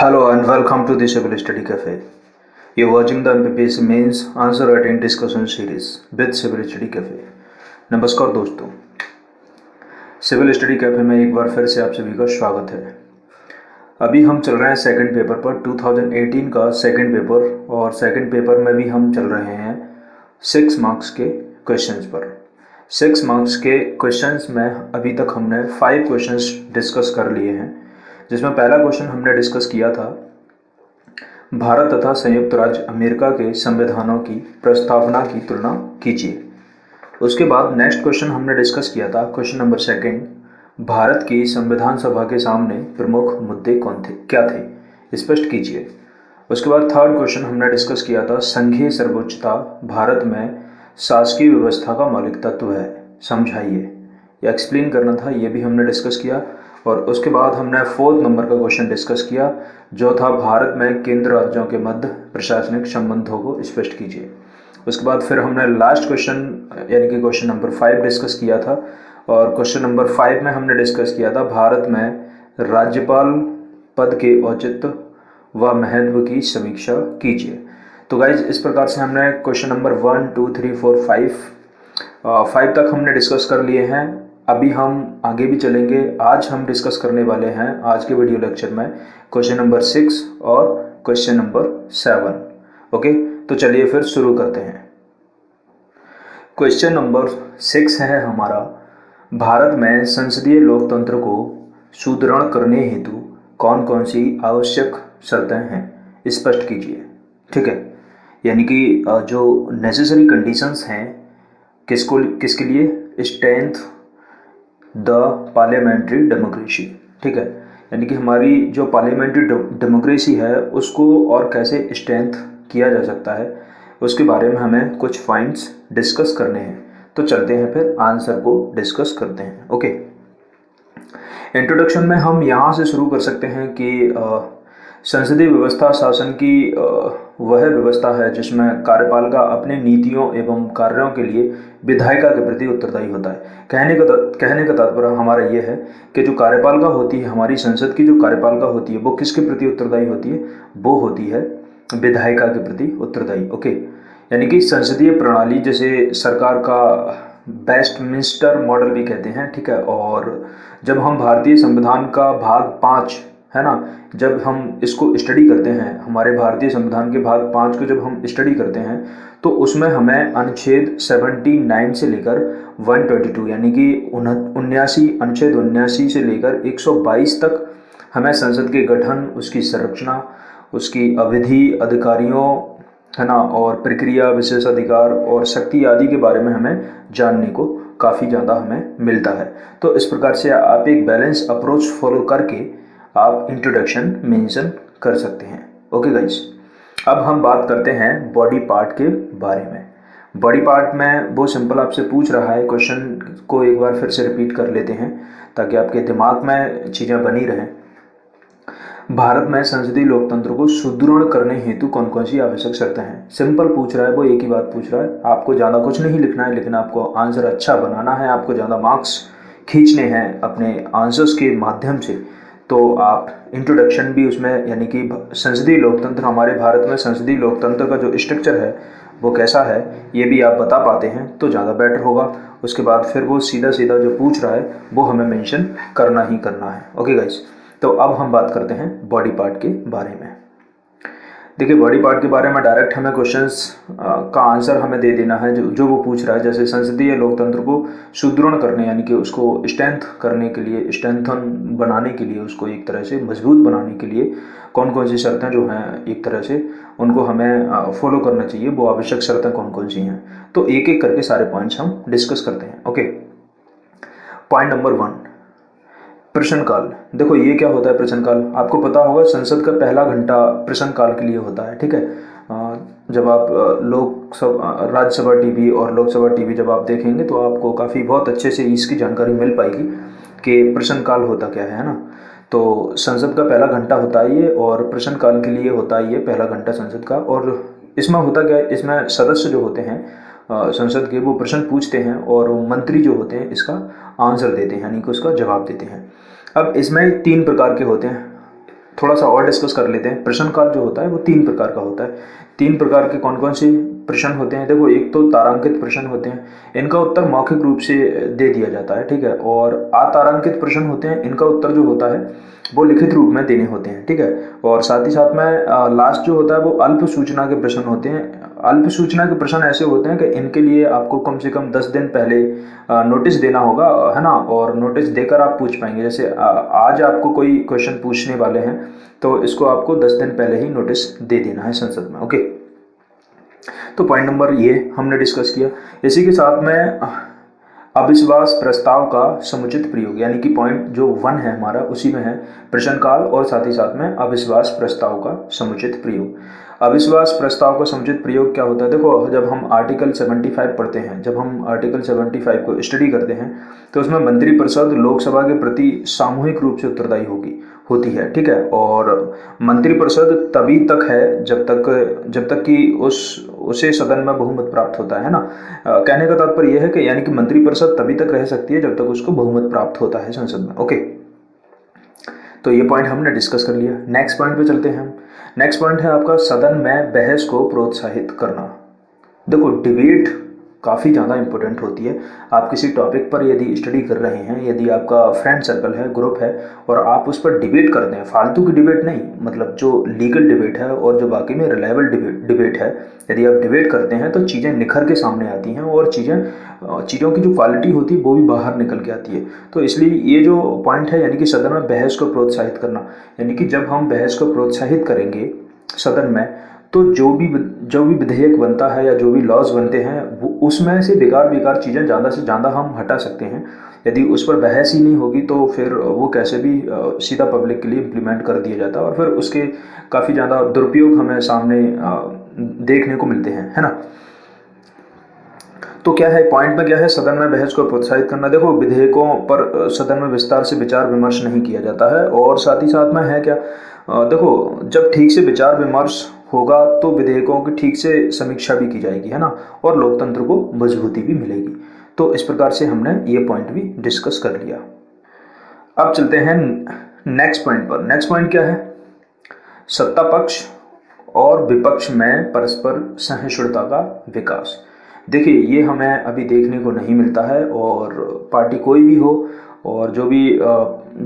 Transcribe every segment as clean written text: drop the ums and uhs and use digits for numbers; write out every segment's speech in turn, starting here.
Hello and welcome to the Civil Study Cafe. You're watching the MPPSC Mains Answer Writing Discussion Series with Civil Study Cafe. नमस्कार दोस्तों, civil study cafe में एक बार फिर से आप सभी का स्वागत है। अभी हम चल रहे हैं सेकंड पेपर पर, 2018 का सेकंड पेपर, और सेकंड पेपर में भी हम चल रहे हैं 6 मार्क्स के क्वेश्चंस पर। 6 मार्क्स के क्वेश्चंस में अभी तक हमने 5 क्वेश्चंस डिस्कस कर लिए हैं, जिसमें पहला क्वेश्चन हमने डिस्कस किया था भारत तथा संयुक्त राज्य अमेरिका के संविधानों की प्रस्तावना की तुलना कीजिए। उसके बाद नेक्स्ट क्वेश्चन हमने डिस्कस किया था, क्वेश्चन नंबर 2, भारत की संविधान सभा के सामने प्रमुख मुद्दे कौन थे, क्या थे, स्पष्ट कीजिए। उसके बाद थर्ड क्वेश्चन हमने डिस्कस किया था, संघीय सर्वोच्चता भारत में शासकीय व्यवस्था का मौलिक तत्व है, समझाइए या एक्सप्लेन करना था, ये भी हमने डिस्कस किया। और उसके बाद हमने 4th नंबर का क्वेश्चन डिस्कस किया, जो था भारत में केंद्र राज्यों के मध्य प्रशासनिक संबंधों को स्पष्ट कीजिए। उसके बाद फिर हमने लास्ट क्वेश्चन यानी कि क्वेश्चन नंबर 5 डिस्कस किया था, और क्वेश्चन नंबर 5 में हमने डिस्कस किया था भारत में राज्यपाल पद के औचित्य व महत्व की समीक्षा कीजिए। तो गाइज, इस प्रकार से हमने क्वेश्चन नंबर 1, 2, 3, 4, 5 तक हमने डिस्कस कर लिए हैं। अभी हम आगे भी चलेंगे। आज हम डिस्कस करने वाले हैं आज के वीडियो लेक्चर में क्वेश्चन नंबर 6 और क्वेश्चन नंबर 7। ओके, तो चलिए फिर शुरू करते हैं। क्वेश्चन नंबर 6 है हमारा, भारत में संसदीय लोकतंत्र को सुदृढ़ करने हेतु कौन कौन सी आवश्यक शर्तें हैं, स्पष्ट कीजिए। ठीक है, यानी कि जो नेसेसरी कंडीशंस हैं किसके लिए, स्ट्रेंथ द पार्लियामेंट्री डेमोक्रेसी। ठीक है, यानी कि हमारी जो पार्लियामेंट्री डेमोक्रेसी है उसको और कैसे स्ट्रेंथ किया जा सकता है, उसके बारे में हमें कुछ पॉइंट्स डिस्कस करने हैं। तो चलते हैं फिर आंसर को डिस्कस करते हैं। ओके, इंट्रोडक्शन में हम यहाँ से शुरू कर सकते हैं कि संसदीय व्यवस्था शासन की वह व्यवस्था है जिसमें कार्यपाल का अपने नीतियों एवं कार्यों के लिए विधायिका के प्रति उत्तरदायी होता है। कहने का तात्पर्य हमारा ये है कि जो कार्यपालिका होती है, हमारी संसद की जो कार्यपालिका होती है, वो किसके प्रति उत्तरदायी होती है, वो होती है विधायिका के प्रति उत्तरदायी। ओके, यानी कि संसदीय प्रणाली जैसे सरकार का वेस्टमिंस्टर मॉडल भी कहते हैं। ठीक है, और जब हम भारतीय संविधान का भाग 5 है ना, जब हम इसको स्टडी करते हैं, हमारे भारतीय संविधान के भाग 5 को जब हम स्टडी करते हैं, तो उसमें हमें अनुच्छेद 79 से लेकर 122 यानी कि 79 अनुच्छेद 79 से लेकर 122 तक हमें संसद के गठन, उसकी संरचना, उसकी अवधि, अधिकारियों, है ना, और प्रक्रिया, विशेष अधिकार और शक्ति आदि के बारे में हमें जानने को काफ़ी ज़्यादा हमें मिलता है। तो इस प्रकार से आप एक बैलेंस अप्रोच फॉलो करके आप इंट्रोडक्शन मेंशन कर सकते हैं। ओके गाइस, अब हम बात करते हैं बॉडी पार्ट के बारे में। बॉडी पार्ट में वो सिंपल आपसे पूछ रहा है, क्वेश्चन को एक बार फिर से रिपीट कर लेते हैं ताकि आपके दिमाग में चीज़ें बनी रहें। भारत में संसदीय लोकतंत्र को सुदृढ़ करने हेतु कौन कौन सी आवश्यक शर्तें हैं, सिंपल पूछ रहा है, वो एक ही बात पूछ रहा है। आपको ज़्यादा कुछ नहीं लिखना है, लेकिन आपको आंसर अच्छा बनाना है, आपको ज़्यादा मार्क्स खींचने हैं अपने आंसर्स के माध्यम से। तो आप इंट्रोडक्शन भी उसमें, यानी कि संसदीय लोकतंत्र, हमारे भारत में संसदीय लोकतंत्र का जो स्ट्रक्चर है वो कैसा है, ये भी आप बता पाते हैं तो ज़्यादा बेटर होगा। उसके बाद फिर वो सीधा सीधा जो पूछ रहा है वो हमें मेंशन करना ही करना है। ओके गाइस, तो अब हम बात करते हैं बॉडी पार्ट के बारे में। देखिए, बॉडी पार्ट के बारे में डायरेक्ट हमें क्वेश्चंस का आंसर हमें दे देना है जो वो पूछ रहा है। जैसे संसदीय लोकतंत्र को सुदृढ़ करने, यानी कि उसको स्ट्रेंथ करने के लिए, स्ट्रेंथन बनाने के लिए, उसको एक तरह से मजबूत बनाने के लिए कौन कौन सी शर्तें जो हैं एक तरह से उनको हमें फॉलो करना चाहिए, वो आवश्यक शर्तें कौन कौन सी हैं। तो एक एक करके सारे पॉइंट्स हम डिस्कस करते हैं। ओके, पॉइंट नंबर 1, प्रश्नकाल। देखो, ये क्या होता है प्रश्नकाल, आपको पता होगा संसद का पहला घंटा प्रश्नकाल के लिए होता है। ठीक है, जब आप राज्यसभा टीवी और लोकसभा टीवी जब आप देखेंगे तो आपको काफ़ी बहुत अच्छे से इसकी जानकारी मिल पाएगी कि प्रश्नकाल होता क्या है ना। तो संसद का पहला घंटा होता है ये, और प्रश्नकाल के लिए होता है ये पहला घंटा संसद का। और इसमें होता क्या है, इसमें सदस्य जो होते हैं संसद के, वो प्रश्न पूछते हैं और मंत्री जो होते हैं इसका आंसर देते हैं, यानी कि उसका जवाब देते हैं। अब इसमें 3 प्रकार के होते हैं। थोड़ा सा और डिस्कस कर लेते हैं। प्रश्नकाल जो होता है वो 3 प्रकार का होता है। 3 प्रकार के कौन कौन से प्रश्न होते हैं? देखो, एक तो तारांकित प्रश्न होते हैं, इनका उत्तर मौखिक रूप से दे दिया जाता है, ठीक है। और अतारांकित प्रश्न होते हैं, इनका उत्तर जो होता है वो लिखित रूप में देने होते हैं, ठीक है। और साथ ही साथ में लास्ट जो होता है वो अल्प सूचना के प्रश्न होते हैं। अल्प सूचना के प्रश्न ऐसे होते हैं कि इनके लिए आपको कम से कम 10 दिन पहले नोटिस देना होगा, है ना, और नोटिस देकर आप पूछ पाएंगे। जैसे आज आपको कोई क्वेश्चन पूछने वाले हैं तो इसको आपको 10 दिन पहले ही नोटिस दे देना है संसद में, ओके। तो पॉइंट नंबर ये हमने डिस्कस किया। इसी के साथ में अविश्वास प्रस्ताव का समुचित प्रयोग, यानी कि पॉइंट जो 1 है हमारा, उसी में है प्रश्नकाल और साथ ही साथ में अविश्वास प्रस्ताव का समुचित प्रयोग। अविश्वास प्रस्ताव का समुचित प्रयोग क्या होता है? देखो, जब हम आर्टिकल 75 पढ़ते हैं, जब हम आर्टिकल 75 को स्टडी करते हैं तो उसमें मंत्रिपरिषद लोकसभा के प्रति सामूहिक रूप से उत्तरदायी होती है, ठीक है। और मंत्रिपरिषद तभी तक है जब तक कि उसे सदन में बहुमत प्राप्त होता है ना। कहने का तात्पर्य यह है कि यानी कि मंत्रिपरिषद तभी तक रह सकती है जब तक उसको बहुमत प्राप्त होता है संसद में, ओके। तो ये पॉइंट हमने डिस्कस कर लिया। नेक्स्ट पॉइंट पे चलते हैं। नेक्स्ट पॉइंट है आपका सदन में बहस को प्रोत्साहित करना। देखो, डिबेट काफ़ी ज़्यादा इंपॉर्टेंट होती है। आप किसी टॉपिक पर यदि स्टडी कर रहे हैं, यदि आपका फ्रेंड सर्कल है, ग्रुप है, और आप उस पर डिबेट करते हैं, फालतू की डिबेट नहीं, मतलब जो लीगल डिबेट है और जो बाकी में रिलायबल डिबेट है, यदि आप डिबेट करते हैं तो चीज़ें निखर के सामने आती हैं और चीज़ों की जो क्वालिटी होती है वो भी बाहर निकल के आती है। तो इसलिए ये जो पॉइंट है, यानी कि सदन में बहस को प्रोत्साहित करना, यानी कि जब हम बहस को प्रोत्साहित करेंगे सदन में तो जो भी विधेयक बनता है या जो भी लॉज बनते हैं वो उसमें से बेकार चीज़ें ज़्यादा से ज़्यादा हम हटा सकते हैं। यदि उस पर बहस ही नहीं होगी तो फिर वो कैसे भी सीधा पब्लिक के लिए इम्प्लीमेंट कर दिया जाता है और फिर उसके काफ़ी ज़्यादा दुरुपयोग हमें सामने देखने को मिलते हैं, है ना। तो क्या है पॉइंट में, क्या है सदन में बहस को प्रोत्साहित करना। देखो, विधेयकों पर सदन में विस्तार से विचार विमर्श नहीं किया जाता है और साथ ही साथ में है क्या, देखो, जब ठीक से विचार विमर्श होगा तो विधेयकों की ठीक से समीक्षा भी की जाएगी, है ना, और लोकतंत्र को मजबूती भी मिलेगी। तो इस प्रकार से हमने ये पॉइंट भी डिस्कस कर लिया। अब चलते हैं नेक्स्ट पॉइंट पर। नेक्स्ट पॉइंट क्या है? सत्ता पक्ष और विपक्ष में परस्पर सहिष्णुता का विकास। देखिए, ये हमें अभी देखने को नहीं मिलता है और पार्टी कोई भी हो और जो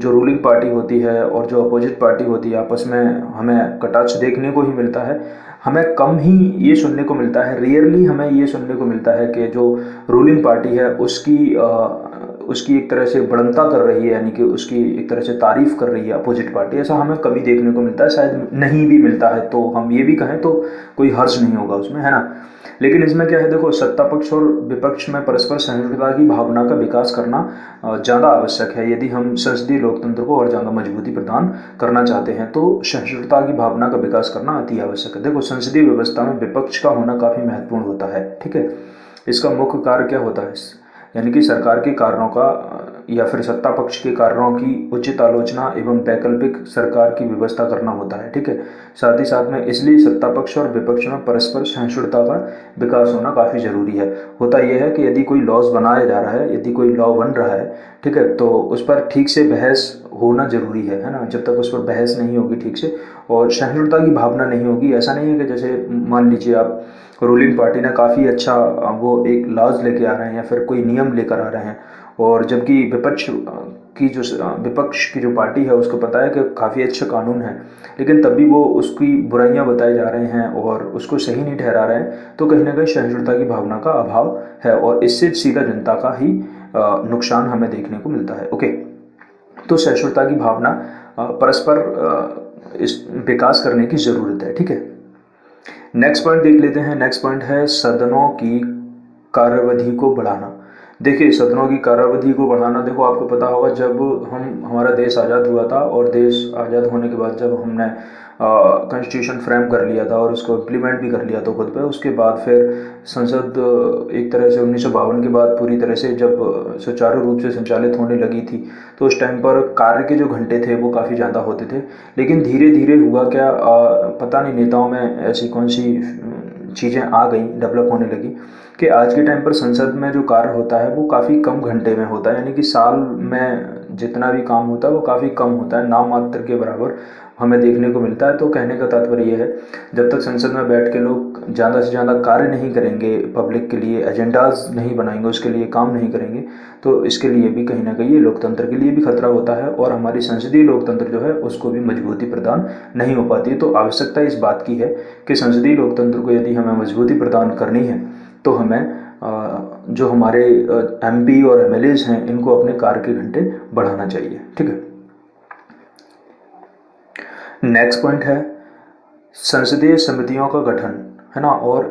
रूलिंग पार्टी होती है और जो अपोजिट पार्टी होती है, आपस में हमें कटाक्ष देखने को ही मिलता है। हमें कम ही ये सुनने को मिलता है, रेयरली हमें ये सुनने को मिलता है कि जो रूलिंग पार्टी है उसकी एक तरह से बड़ंता कर रही है, यानी कि उसकी एक तरह से तारीफ कर रही है अपोजिट पार्टी। ऐसा हमें कभी देखने को मिलता है, शायद नहीं भी मिलता है तो हम ये भी कहें तो कोई हर्ज नहीं होगा उसमें, है ना। लेकिन इसमें क्या है, देखो, सत्ता पक्ष और विपक्ष में परस्पर सहिष्णुता की भावना का विकास करना ज़्यादा आवश्यक है। यदि हम संसदीय लोकतंत्र को और ज़्यादा मजबूती प्रदान करना चाहते हैं तो सहिष्णुता की भावना का विकास करना अति आवश्यक है। देखो, संसदीय व्यवस्था में विपक्ष का होना काफ़ी महत्वपूर्ण होता है, ठीक है। इसका मुख्य कार्य क्या होता है, यानी कि सरकार के कारणों का या फिर सत्ता पक्ष के कारणों की उचित आलोचना एवं वैकल्पिक सरकार की व्यवस्था करना होता है, ठीक है। साथ ही साथ में इसलिए सत्ता पक्ष और विपक्ष में परस्पर सहिष्णुता का विकास होना काफ़ी जरूरी है। होता यह है कि यदि कोई लॉज बनाया जा रहा है, यदि कोई लॉ बन रहा है, ठीक है, तो उस पर ठीक से बहस होना जरूरी है ना। जब तक उस पर बहस नहीं होगी ठीक से और सहिष्णुता की भावना नहीं होगी, ऐसा नहीं है कि जैसे मान लीजिए आप रूलिंग पार्टी ने काफ़ी अच्छा वो एक लॉज लेके आ रहे हैं या फिर कोई नियम लेकर आ रहे हैं और जबकि विपक्ष की जो पार्टी है उसको पता है कि काफ़ी अच्छा कानून है, लेकिन तब भी वो उसकी बुराइयां बताए जा रहे हैं और उसको सही नहीं ठहरा रहे हैं, तो कहीं ना कहीं सहिष्णुता की भावना का अभाव है और इससे सीधा जनता का ही नुकसान हमें देखने को मिलता है, ओके। तो सहिष्णुता की भावना परस्पर इस विकास करने की ज़रूरत है, ठीक है। नेक्स्ट पॉइंट देख लेते हैं। नेक्स्ट पॉइंट है सदनों की कार्यावधि को बढ़ाना। देखिए, सदनों की कार्यावधि को बढ़ाना, देखो आपको पता होगा जब हमारा देश आज़ाद हुआ था और देश आज़ाद होने के बाद जब हमने कॉन्स्टिट्यूशन फ्रेम कर लिया था और उसको इम्प्लीमेंट भी कर लिया था खुद पे, उसके बाद फिर संसद एक तरह से 1952 के बाद पूरी तरह से जब सुचारू रूप से संचालित होने लगी थी तो उस टाइम पर कार्य के जो घंटे थे वो काफ़ी ज़्यादा होते थे। लेकिन धीरे धीरे हुआ क्या, पता नहीं नेताओं में ऐसी कौन सी चीज़ें आ गई, डेवलप होने लगी कि आज के टाइम पर संसद में जो कार्य होता है वो काफ़ी कम घंटे में होता है, यानी कि साल में जितना भी काम होता है वो काफ़ी कम होता है, नाम मात्र के बराबर हमें देखने को मिलता है। तो कहने का तात्पर्य ये है, जब तक संसद में बैठ के लोग ज़्यादा से ज़्यादा कार्य नहीं करेंगे पब्लिक के लिए, एजेंडाज नहीं बनाएंगे, उसके लिए काम नहीं करेंगे, तो इसके लिए भी कहीं ना कहीं ये लोकतंत्र के लिए भी खतरा होता है और हमारी संसदीय लोकतंत्र जो है उसको भी मजबूती प्रदान नहीं हो पाती। तो आवश्यकता इस बात की है कि संसदीय लोकतंत्र को यदि हमें मजबूती प्रदान करनी है तो हमें जो हमारे MP और MLAs हैं इनको अपने कार्य के घंटे बढ़ाना चाहिए। ठीक है, नेक्स्ट पॉइंट है संसदीय समितियों का गठन, है ना, और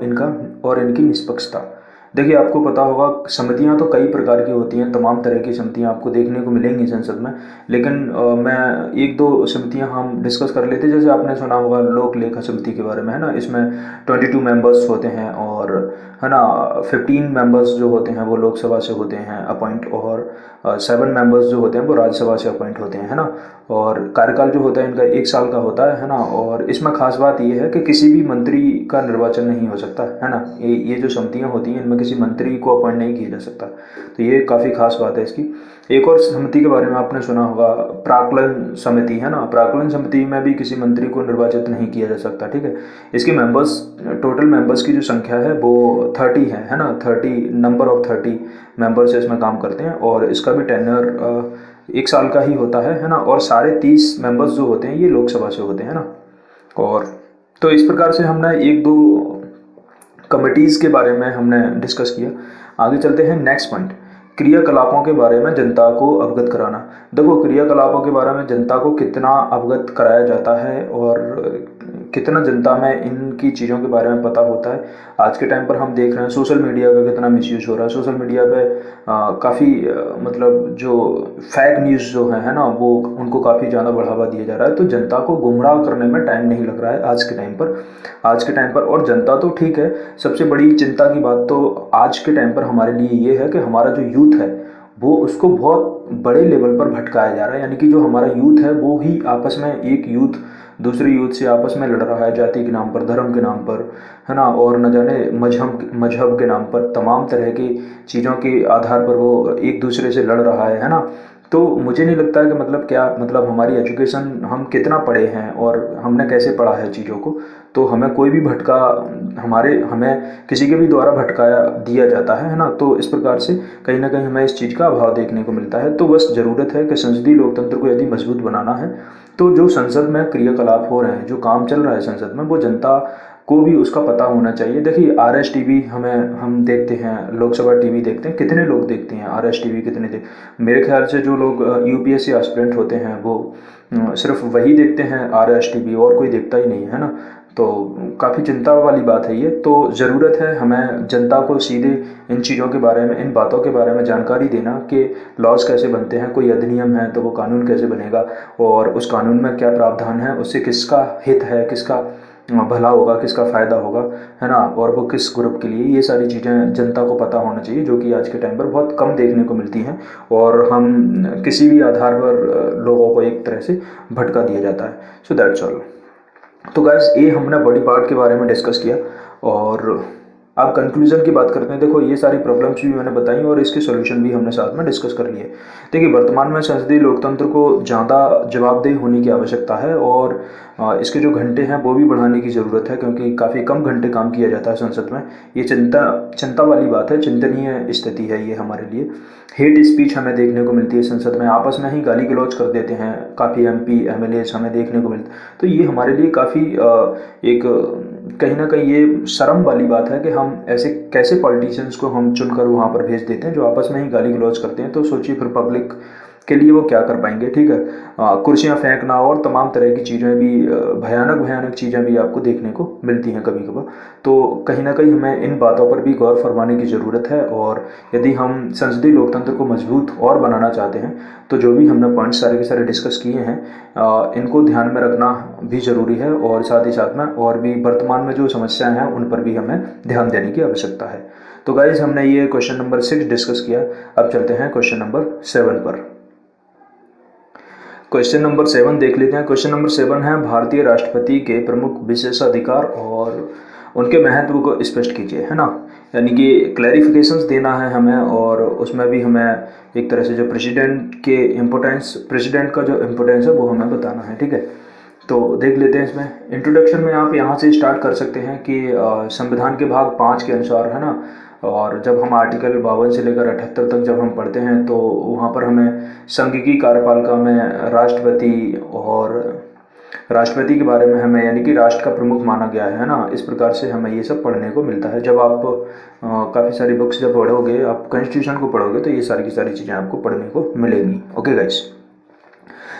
इनकी निष्पक्षता। देखिए, आपको पता होगा समितियां तो कई प्रकार की होती हैं, तमाम तरह की समितियां आपको देखने को मिलेंगी संसद में, लेकिन मैं एक दो समितियां हम डिस्कस कर लेते हैं। जैसे आपने सुना होगा लोक लेखा समिति के बारे में, है ना, इसमें 22 मेंबर्स होते हैं और, है ना, 15 मेंबर्स जो होते हैं वो लोकसभा से होते हैं अपॉइंट, और 7 मेंबर्स जो होते हैं वो राज्यसभा से अपॉइंट होते हैं, है ना, और कार्यकाल जो होता है इनका 1 साल का होता है ना। और इसमें खास बात ये है कि किसी भी मंत्री का निर्वाचन नहीं हो सकता, है ना, ये जो समितियां होती हैं इनमें किसी मंत्री को अपॉइंट नहीं किया जा सकता, तो ये काफ़ी खास बात है इसकी। एक और समिति के बारे में आपने सुना होगा, प्राक्कलन समिति, है ना, प्राक्कलन समिति में भी किसी मंत्री को निर्वाचित नहीं किया जा सकता। ठीक है, इसके मेंबर्स, टोटल मेंबर्स की जो संख्या है वो 30 है ना, 30 नंबर ऑफ 30 मेंबर्स इसमें काम करते हैं और इसका भी टेन्योर 1 साल का ही होता है ना, और 30 मेंबर्स जो होते हैं ये लोकसभा से होते हैं ना। और तो इस प्रकार से हमने 1-2 कमिटीज़ के बारे में हमने डिस्कस किया। आगे चलते हैं नेक्स्ट पॉइंट, क्रियाकलापों के बारे में जनता को अवगत कराना। देखो, क्रियाकलापों के बारे में जनता को कितना अवगत कराया जाता है और कितना जनता में इनकी चीज़ों के बारे में पता होता है। आज के टाइम पर हम देख रहे हैं सोशल मीडिया का कितना मिसयूज हो रहा है। सोशल मीडिया पे काफ़ी मतलब जो फेक न्यूज़ जो है ना, वो उनको काफ़ी ज़्यादा बढ़ावा दिया जा रहा है। तो जनता को गुमराह करने में टाइम नहीं लग रहा है आज के टाइम पर। और जनता तो ठीक है, सबसे बड़ी चिंता की बात तो आज के टाइम पर हमारे लिए ये है कि हमारा जो यूथ है वो उसको बहुत बड़े लेवल पर भटकाया जा रहा है। यानी कि जो हमारा यूथ है वो ही आपस में, एक यूथ दूसरे यूथ से आपस में लड़ रहा है, जाति के नाम पर, धर्म के नाम पर, है ना, और न जाने मजहब के नाम पर, तमाम तरह की चीज़ों के आधार पर वो एक दूसरे से लड़ रहा है ना। तो मुझे नहीं लगता है कि मतलब क्या, मतलब हमारी एजुकेशन, हम कितना पढ़े हैं और हमने कैसे पढ़ा है चीज़ों को, तो हमें कोई भी हमें किसी के भी द्वारा भटकाया दिया जाता है ना। तो इस प्रकार से कहीं ना कहीं हमें इस चीज़ का अभाव देखने को मिलता है। तो बस ज़रूरत है कि संसदीय लोकतंत्र को यदि मजबूत बनाना है तो जो संसद में क्रियाकलाप हो रहे हैं, जो काम चल रहा है संसद में, वो जनता को भी उसका पता होना चाहिए। देखिए, RS TV हम देखते हैं, लोकसभा TV देखते हैं, कितने लोग देखते हैं RS TV, मेरे ख्याल से जो लोग UPSC एस्पिरेंट होते हैं वो सिर्फ वही देखते हैं RS TV, और कोई देखता ही नहीं है ना। तो काफ़ी चिंता वाली बात है ये। तो ज़रूरत है हमें जनता को सीधे इन चीज़ों के बारे में, इन बातों के बारे में जानकारी देना कि लॉज कैसे बनते हैं, कोई अधिनियम है तो वो कानून कैसे बनेगा और उस कानून में क्या प्रावधान है, उससे किसका हित है, किसका भला होगा, किसका फ़ायदा होगा, है ना, और वो किस ग्रुप के लिए, ये सारी चीज़ें जनता को पता होना चाहिए, जो कि आज के टाइम पर बहुत कम देखने को मिलती हैं और हम किसी भी आधार पर लोगों को एक तरह से भटका दिया जाता है। So that's all. तो गाइस, ये हमने बॉडी पार्ट के बारे में डिस्कस किया और अब कंक्लूजन की बात करते हैं। देखो, ये सारी प्रॉब्लम्स भी मैंने बताई और इसके सॉल्यूशन भी हमने साथ में डिस्कस कर लिए। देखिए, वर्तमान में संसदीय लोकतंत्र को ज़्यादा जवाबदेह होने की आवश्यकता है और इसके जो घंटे हैं वो भी बढ़ाने की ज़रूरत है, क्योंकि काफ़ी कम घंटे काम किया जाता है संसद में। ये चिंता वाली बात है, चिंतनीय स्थिति है ये हमारे लिए। हेट स्पीच हमें देखने को मिलती है संसद में, आपस में ही गाली गलौज कर देते हैं काफ़ी MP MLAs हमें देखने को मिलते हैं। तो ये हमारे लिए काफ़ी एक कहीं ना कहीं ये शर्म वाली बात है कि हम ऐसे कैसे पॉलिटिशियंस को हम चुनकर वहाँ पर भेज देते हैं जो आपस में ही गाली गलौज करते हैं। तो सोचिए फिर पब्लिक के लिए वो क्या कर पाएंगे। ठीक है, कुर्सियाँ फेंकना और तमाम तरह की चीज़ें भी, भयानक चीज़ें भी आपको देखने को मिलती हैं कभी कभार। तो कहीं ना कहीं हमें इन बातों पर भी गौर फरमाने की ज़रूरत है और यदि हम संसदीय लोकतंत्र को मजबूत और बनाना चाहते हैं तो जो भी हमने पॉइंट्स सारे के सारे डिस्कस किए हैं इनको ध्यान में रखना भी ज़रूरी है और साथ ही साथ में और भी वर्तमान में जो समस्याएं हैं उन पर भी हमें ध्यान देने की आवश्यकता है। तो गाइज, हमने ये क्वेश्चन नंबर 6 डिस्कस किया। अब चलते हैं क्वेश्चन नंबर 7 पर। क्वेश्चन नंबर 7 देख लेते हैं। क्वेश्चन नंबर 7 है, भारतीय राष्ट्रपति के प्रमुख विशेषाधिकार और उनके महत्व को स्पष्ट कीजिए, है ना। यानी कि क्लैरिफिकेशंस देना है हमें, और उसमें भी हमें एक तरह से जो प्रेसिडेंट का जो इम्पोर्टेंस है वो हमें बताना है, ठीक है। तो देख लेते हैं इसमें इंट्रोडक्शन में आप यहाँ से स्टार्ट कर सकते हैं कि संविधान के भाग 5 के अनुसार, है ना, और जब हम आर्टिकल 52 से लेकर 78 तक जब हम पढ़ते हैं तो वहाँ पर हमें संघ की कार्यपालिका में राष्ट्रपति के बारे में हमें, यानी कि राष्ट्र का प्रमुख माना गया है ना। इस प्रकार से हमें ये सब पढ़ने को मिलता है। जब आप काफ़ी सारी बुक्स जब पढ़ोगे, आप कॉन्स्टिट्यूशन को पढ़ोगे, तो ये सारी की सारी चीज़ें आपको पढ़ने को मिलेंगी। ओके गाइस,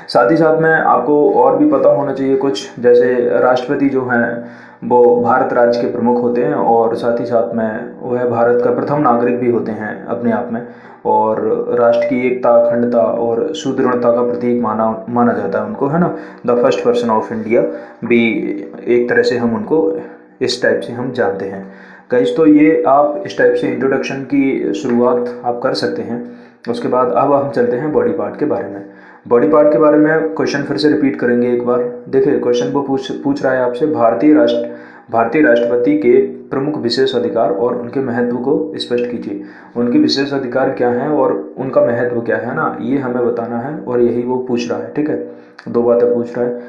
साथ ही साथ में आपको और भी पता होना चाहिए कुछ, जैसे राष्ट्रपति जो हैं वो भारत राज्य के प्रमुख होते हैं, और साथ ही साथ में वह भारत का प्रथम नागरिक भी होते हैं अपने आप में, और राष्ट्र की एकता, अखंडता और सुदृढ़ता का प्रतीक माना जाता है उनको, है ना। The first person of India भी एक तरह से हम उनको इस टाइप से हम जानते हैं गाइस। तो ये आप इस टाइप से इंट्रोडक्शन की शुरुआत आप कर सकते हैं। उसके बाद अब हम चलते हैं बॉडी पार्ट के बारे में। बॉडी पार्ट के बारे में क्वेश्चन फिर से रिपीट करेंगे एक बार। देखिए क्वेश्चन वो पूछ रहा है आपसे, भारतीय राष्ट्रपति के प्रमुख विशेष अधिकार और उनके महत्व को स्पष्ट कीजिए। उनके विशेष अधिकार क्या हैं और उनका महत्व क्या है ना, ये हमें बताना है, और यही वो पूछ रहा है, ठीक है। 2 बातें पूछ रहा है,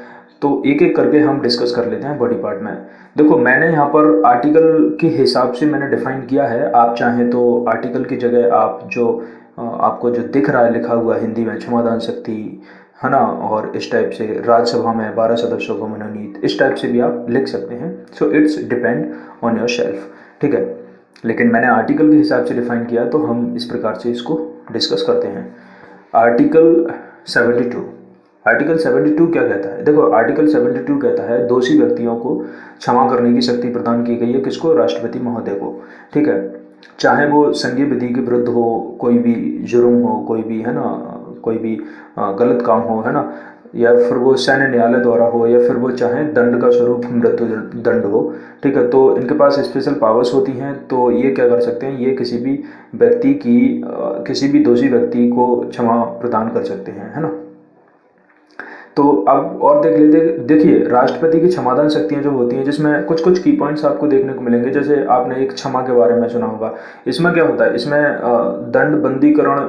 तो एक एक करके हम डिस्कस कर लेते हैं बॉडी पार्ट में। देखो मैंने यहाँ पर आर्टिकल के हिसाब से मैंने डिफाइन किया है। आप चाहें तो आर्टिकल की जगह आप जो आपको जो दिख रहा है लिखा हुआ हिंदी में, क्षमादान शक्ति, है ना, और इस टाइप से राज्यसभा में 12 सदस्यों को मनोनीत, इस टाइप से भी आप लिख सकते हैं। So it's depend on your self, ठीक है। लेकिन मैंने आर्टिकल के हिसाब से डिफाइन किया, तो हम इस प्रकार से इसको डिस्कस करते हैं। आर्टिकल 72 क्या कहता है? देखो आर्टिकल 72 कहता है दोषी व्यक्तियों को क्षमा करने की शक्ति प्रदान की गई है। किसको? राष्ट्रपति महोदय को, ठीक है। चाहे वो संघीय विधि के विरुद्ध हो, कोई भी जुर्म हो, कोई भी, है ना, कोई भी गलत काम हो, है ना, या फिर वो सैन्य न्यायालय द्वारा हो, या फिर वो चाहे दंड का स्वरूप मृत्यु दंड हो, ठीक है। तो इनके पास स्पेशल पावर्स होती हैं। तो ये क्या कर सकते हैं, ये किसी भी दोषी व्यक्ति को क्षमा प्रदान कर सकते हैं, है ना। तो अब और देख लेते, देखिए राष्ट्रपति की क्षमादान शक्तियां जो होती हैं, जिसमें कुछ कुछ की पॉइंट्स आपको देखने को मिलेंगे। जैसे आपने एक क्षमा के बारे में सुना होगा। इसमें क्या होता है, इसमें दंड बंदीकरण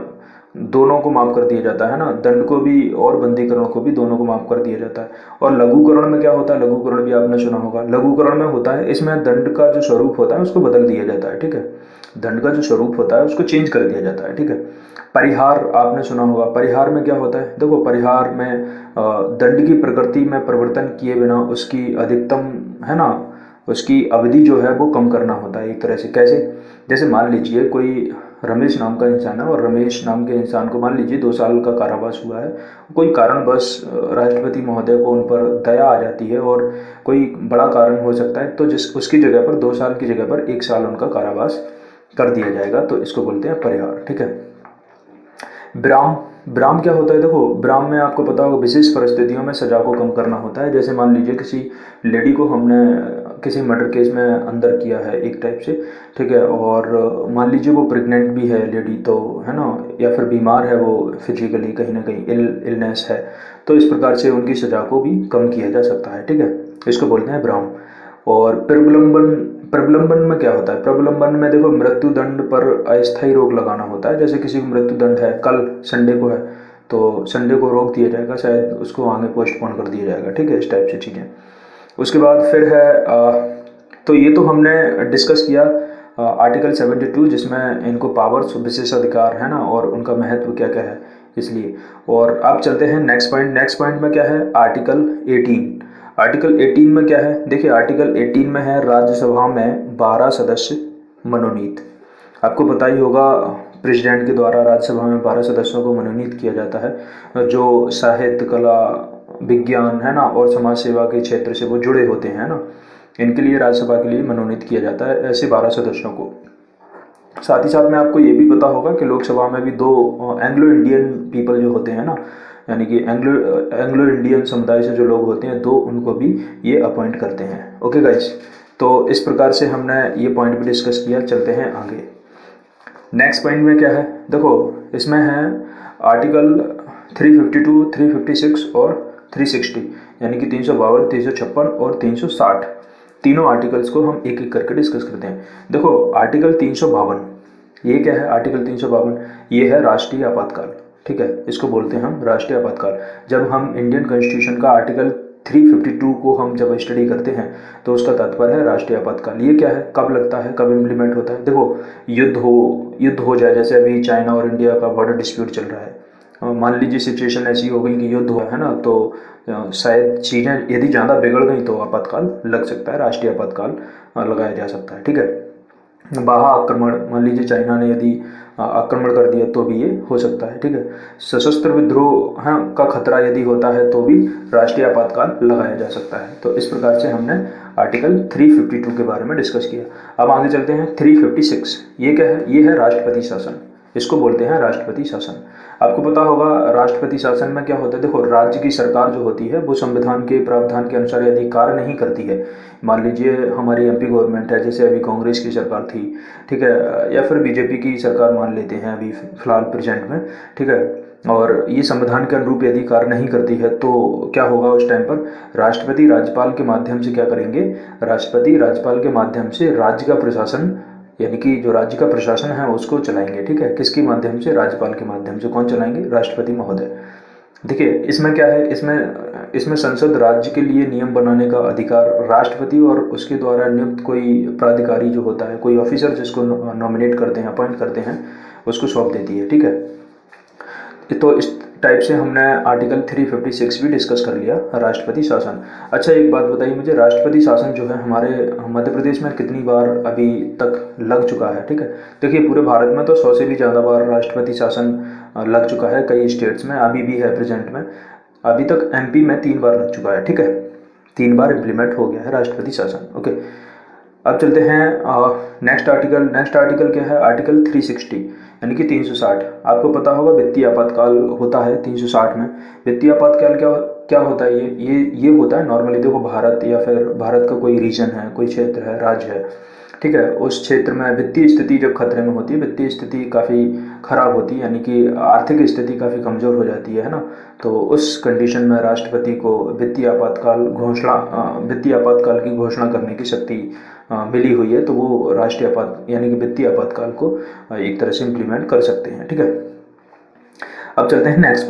दोनों को माफ कर दिया जाता है ना, दंड को भी और बंदीकरण को भी, दोनों को माफ कर दिया जाता है। और लघुकरण में क्या होता है, लघुकरण भी आपने सुना होगा। लघुकरण में होता है, इसमें दंड का जो स्वरूप होता है उसको बदल दिया जाता है, ठीक है। दंड का जो स्वरूप होता है उसको चेंज कर दिया जाता है, ठीक है। परिहार आपने सुना होगा। परिहार में क्या होता है, देखो परिहार में दंड की प्रकृति में परिवर्तन किए बिना उसकी अधिकतम, है ना, उसकी अवधि जो है वो कम करना होता है एक तरह से। कैसे? जैसे मान लीजिए कोई रमेश नाम का इंसान है, और रमेश नाम के इंसान को मान लीजिए 2 साल का कारावास हुआ है। कोई कारणवश राष्ट्रपति महोदय को उन पर दया आ जाती है, और कोई बड़ा कारण हो सकता है, तो उसकी जगह पर 2 साल की जगह पर 1 साल उनका कारावास कर दिया जाएगा। तो इसको बोलते हैं परिहार, ठीक है। विराम क्या होता है? देखो विराम में आपको पता होगा विशेष परिस्थितियों में सजा को कम करना होता है। जैसे मान लीजिए किसी लेडी को हमने किसी मर्डर केस में अंदर किया है एक टाइप से, ठीक है, और मान लीजिए वो प्रेग्नेंट भी है लेडी, तो है ना, या फिर बीमार है वो फिजिकली, कहीं ना कहीं इलनेस है, तो इस प्रकार से उनकी सजा को भी कम किया जा सकता है, ठीक है। इसको बोलते हैं विराम। और प्रबलंबन में क्या होता है? प्रबलंबन में देखो मृत्यु दंड पर अस्थायी रोक लगाना होता है। जैसे किसी को मृत्यु दंड है, कल संडे को है, तो संडे को रोक दिया जाएगा, शायद उसको आगे पोस्टपोन कर दिया जाएगा, ठीक है, इस टाइप से चीज़ें। उसके बाद फिर है तो ये तो हमने डिस्कस किया आर्टिकल 72, जिसमें इनको पावर्स, विशेष अधिकार, है ना, और उनका महत्व क्या क्या है, इसलिए। और अब चलते हैं नेक्स्ट पॉइंट में क्या है, आर्टिकल 18 में क्या है? देखिए आर्टिकल 18 में है राज्यसभा में 12 सदस्य मनोनीत। आपको पता ही होगा प्रेसिडेंट के द्वारा राज्यसभा में 12 सदस्यों को मनोनीत किया जाता है, जो साहित्य, कला, विज्ञान, है ना, और समाज सेवा के क्षेत्र से वो जुड़े होते हैं ना। इनके लिए राज्यसभा के लिए मनोनीत किया जाता है ऐसे 12 सदस्यों को। साथ ही साथ में आपको ये भी पता होगा कि लोकसभा में भी 2 एंग्लो इंडियन पीपल जो होते हैं ना, यानी कि एंग्लो इंडियन समुदाय से जो लोग होते हैं, 2 उनको भी ये अपॉइंट करते हैं। ओके गाइस, तो इस प्रकार से हमने ये पॉइंट भी डिस्कस किया। चलते हैं आगे। नेक्स्ट पॉइंट में क्या है, देखो इसमें है आर्टिकल 352, 356 और 360, यानी कि 352, 356 और 360। तीनों आर्टिकल्स को हम एक एक करके डिस्कस करते हैं। देखो आर्टिकल 352, ये क्या है? आर्टिकल 352 ये है राष्ट्रीय आपातकाल, ठीक है, इसको बोलते हैं हम राष्ट्रीय आपातकाल। जब हम इंडियन कॉन्स्टिट्यूशन का आर्टिकल 352 को हम जब स्टडी करते हैं तो उसका तात्पर्य है राष्ट्रीय आपातकाल। ये क्या है, कब लगता है, कब इम्प्लीमेंट होता है? देखो युद्ध हो जाए, जैसे अभी चाइना और इंडिया का बॉर्डर डिस्प्यूट चल रहा है, मान लीजिए सिचुएशन ऐसी हो गई कि युद्ध हुआ है ना, तो शायद चीज़ें यदि ज़्यादा बिगड़ गई तो आपातकाल लग सकता है, राष्ट्रीय आपातकाल लगाया जा सकता है, ठीक है। बाह्य आक्रमण, मान लीजिए चाइना ने यदि आक्रमण कर दिया तो भी ये हो सकता है, ठीक है। सशस्त्र विद्रोह का खतरा यदि होता है तो भी राष्ट्रीय आपातकाल लगाया जा सकता है। तो इस प्रकार से हमने आर्टिकल 352 के बारे में डिस्कस किया। अब आगे चलते हैं 356। ये क्या है? ये है राष्ट्रपति शासन, इसको बोलते हैं राष्ट्रपति शासन। आपको पता होगा राष्ट्रपति शासन में क्या होता है। देखो राज्य की सरकार जो होती है वो संविधान के प्रावधान के अनुसार यदि कार्य नहीं करती है, मान लीजिए हमारी एमपी गवर्नमेंट है, जैसे अभी कांग्रेस की सरकार थी, ठीक है, या फिर बीजेपी की सरकार मान लेते हैं अभी फिलहाल प्रेजेंट में, ठीक है, और ये संविधान के अनुरूप यदि कार्य नहीं करती है तो क्या होगा उस टाइम पर? राष्ट्रपति राज्यपाल के माध्यम से क्या करेंगे? राष्ट्रपति राज्यपाल के माध्यम से राज्य का प्रशासन, यानी कि जो राज्य का प्रशासन है उसको चलाएंगे, ठीक है। किसके माध्यम से? राज्यपाल के माध्यम से। कौन चलाएंगे? राष्ट्रपति महोदय। देखिए इसमें क्या है, इसमें संसद राज्य के लिए नियम बनाने का अधिकार राष्ट्रपति और उसके द्वारा नियुक्त कोई प्राधिकारी जो होता है, कोई ऑफिसर जिसको नॉमिनेट करते हैं, अपॉइंट करते हैं, उसको सौंप देती है, ठीक है। तो इस टाइप से हमने आर्टिकल 356 भी डिस्कस कर लिया, राष्ट्रपति शासन। अच्छा एक बात बताइए मुझे, राष्ट्रपति शासन जो है हमारे मध्य प्रदेश में कितनी बार अभी तक लग चुका है? ठीक है, देखिए पूरे भारत में तो 100 से भी ज़्यादा बार राष्ट्रपति शासन लग चुका है, कई स्टेट्स में अभी भी है प्रेजेंट में। अभी तक एमपी में 3 बार लग चुका है, ठीक है, 3 बार इम्प्लीमेंट हो गया है राष्ट्रपति शासन। ओके, अब चलते हैं नेक्स्ट आर्टिकल क्या है? आर्टिकल 360 यानी कि 360। आपको पता होगा वित्तीय आपातकाल होता है 360 में। वित्तीय आपातकाल क्या होता है? ये होता है नॉर्मली, देखो भारत या फिर भारत का कोई रीजन है, कोई क्षेत्र है, राज्य है, ठीक है, उस क्षेत्र में वित्तीय स्थिति जब खतरे में होती है, वित्तीय स्थिति काफ़ी खराब होती है, यानी कि आर्थिक स्थिति काफ़ी कमज़ोर हो जाती है ना, तो उस कंडीशन में राष्ट्रपति को वित्तीय आपातकाल की घोषणा करने की शक्ति मिली हुई है, तो वो राष्ट्रीय यानी कि वित्तीय आपातकाल को एक तरह से इम्प्लीमेंट कर सकते हैं, ठीक है। अब चलते हैं नेक्स्ट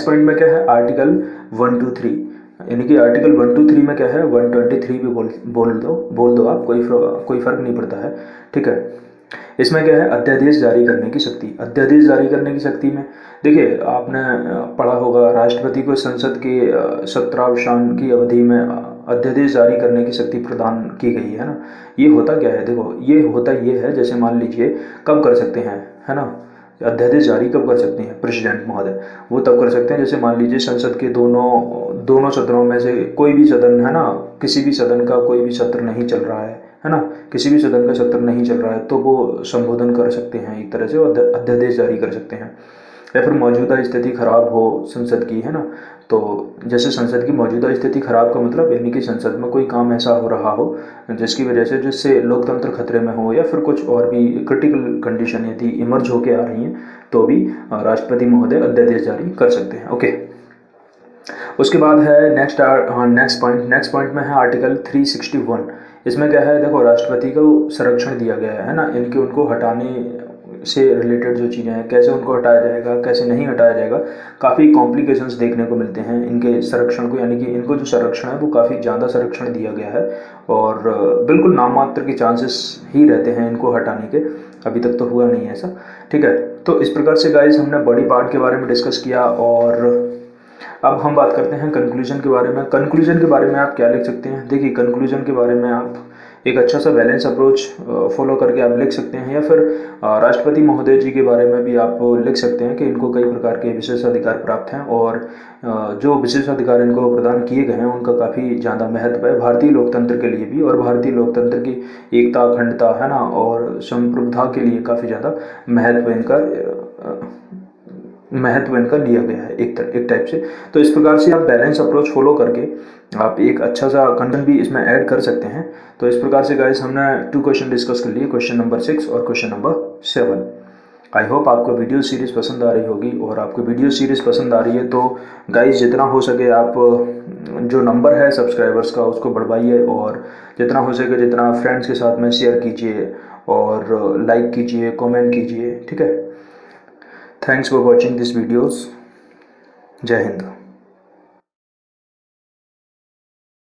पॉइंट में क्या है? आर्टिकल 123 यानी कि आर्टिकल 123 में क्या है? 123 भी बोल दो आप, कोई फर्क नहीं पड़ता है, ठीक है। इसमें क्या है? अध्यादेश जारी करने की शक्ति। अध्यादेश जारी करने की शक्ति में देखिए आपने पढ़ा होगा राष्ट्रपति को संसद के सत्रावसान की अवधि में अध्यादेश जारी करने की शक्ति प्रदान की गई है ना। ये होता क्या है? देखो ये है, जैसे मान लीजिए कब कर सकते हैं, है ना, अध्यादेश जारी कब कर सकते हैं प्रेसिडेंट महोदय? वो तब कर सकते हैं जैसे मान लीजिए संसद के दोनों सदनों में से कोई भी सदन, है ना, किसी भी सदन का कोई भी सत्र नहीं चल रहा है ना, किसी भी सदन का सत्र नहीं चल रहा है तो वो संबोधन कर सकते हैं, एक तरह से अध्यादेश जारी कर सकते हैं। या फिर मौजूदा स्थिति खराब हो संसद की, है ना, तो जैसे संसद की मौजूदा स्थिति खराब का मतलब यानी कि संसद में कोई काम ऐसा हो रहा हो जिसकी वजह से जिससे लोकतंत्र खतरे में हो, या फिर कुछ और भी क्रिटिकल कंडीशन यदि इमर्ज होके आ रही हैं तो भी राष्ट्रपति महोदय अध्यादेश जारी कर सकते हैं। ओके, उसके बाद है नेक्स्ट पॉइंट में है आर्टिकल 361। इसमें क्या है? देखो राष्ट्रपति को संरक्षण दिया गया है ना, इनके उनको हटाने से रिलेटेड जो चीज़ें हैं, कैसे उनको हटाया जाएगा, कैसे नहीं हटाया जाएगा, काफ़ी कॉम्प्लिकेशंस देखने को मिलते हैं इनके संरक्षण को, यानी कि इनको जो संरक्षण है वो काफ़ी ज़्यादा संरक्षण दिया गया है और बिल्कुल नाम मात्र के चांसेस ही रहते हैं इनको हटाने के, अभी तक तो हुआ नहीं है ऐसा, ठीक है। तो इस प्रकार से गाइज हमने बॉडी पार्ट के बारे में डिस्कस किया और अब हम बात करते हैं कंक्लूजन के बारे में। कंक्लूजन के बारे में आप क्या लिख सकते हैं? देखिए कंक्लूजन के बारे में आप एक अच्छा सा बैलेंस अप्रोच फॉलो करके आप लिख सकते हैं, या फिर राष्ट्रपति महोदय जी के बारे में भी आप लिख सकते हैं कि इनको कई प्रकार के विशेष अधिकार प्राप्त हैं और जो विशेष अधिकार इनको प्रदान किए गए हैं उनका काफ़ी ज़्यादा महत्व है भारतीय लोकतंत्र के लिए भी, और भारतीय लोकतंत्र की एकता, अखंडता, है ना, और संप्रभुता के लिए काफ़ी ज़्यादा महत्व इनका लिया गया है एक टाइप से। तो इस प्रकार से आप बैलेंस अप्रोच फॉलो करके आप एक अच्छा सा कंटेंट भी इसमें ऐड कर सकते हैं। तो इस प्रकार से गाइस हमने 2 क्वेश्चन डिस्कस कर लिए, क्वेश्चन नंबर 6 और क्वेश्चन नंबर 7। आई होप आपको वीडियो सीरीज़ पसंद आ रही होगी, और आपको वीडियो सीरीज़ पसंद आ रही है तो गाइस जितना हो सके आप जो नंबर है सब्सक्राइबर्स का उसको बढ़वाइए, और जितना हो सके जितना फ्रेंड्स के साथ में शेयर कीजिए और लाइक कीजिए, कमेंट कीजिए, ठीक है। Thanks for watching this videos. जय हिंद।